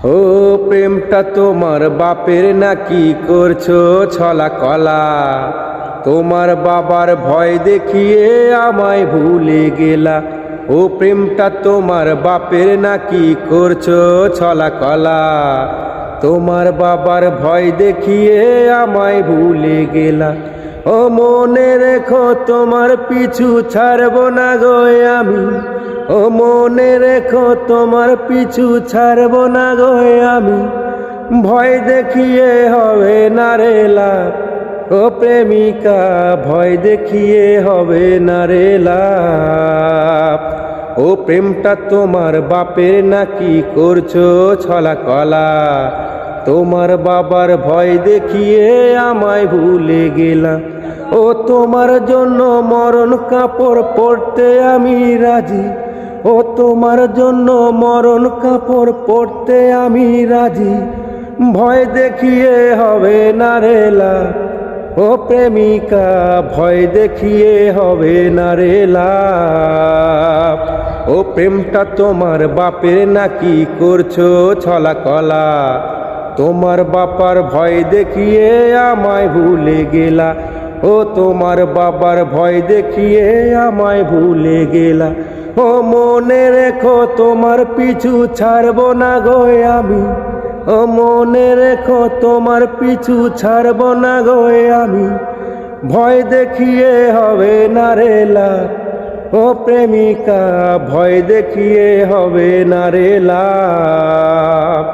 ও প্রেমটা তোমার বাপের নাকি করছো ছলা কলা, তোমার বাবার ভয় দেখিয়ে আমায় ভুলে গেলা। ও প্রেমটা তোমার বাপের নাকি করছো ছলা কলা, তোমার বাবার ভয় দেখিয়ে আমায় ভুলে গেলা। ও মনে রেখো তোমার পিছু ছাড়বো না গো আমি, ও মনে রেখো তোমার পিছু ছাড়বো না গো আমি, ভয় দেখিয়ে হবে না রে লাভ। ও প্রেমিকা ভয় দেখিয়ে হবে না রে লাভ। ও প্রেমটা তোমার বাপের নাকি করছো ছলা কলা, তোমার বাবার ভয় দেখিয়ে আমায় ভুলে গেলা। ও তোমার জন্য মরণ কাপড় পরতে আমি রাজি, ও তোমার জন্য মরণ কাপড় পরতে আমি রাজি, ভয় দেখিয়ে হবে না রে লাভ। ও প্রেমিকা ভয় দেখিয়ে হবে না রে লাভ। ও প্রেমটা তোমার বাপের নাকি করছো ছলা কলা, তোমার বাবার ভয় দেখিয়ে আমায় ভুলে গেলা। ও তোমার বাবার ভয় দেখিয়ে আমায় ভুলে গেলা। ও মনে রেখো তোমার পিছু ছাড়বো না গো আমি, ও মনে রেখো তোমার পিছু ছাড়বো না গো আমি, ভয় দেখিয়ে হবে না রে লাভ। ও প্রেমিকা ভয় দেখিয়ে হবে না রে লাভ।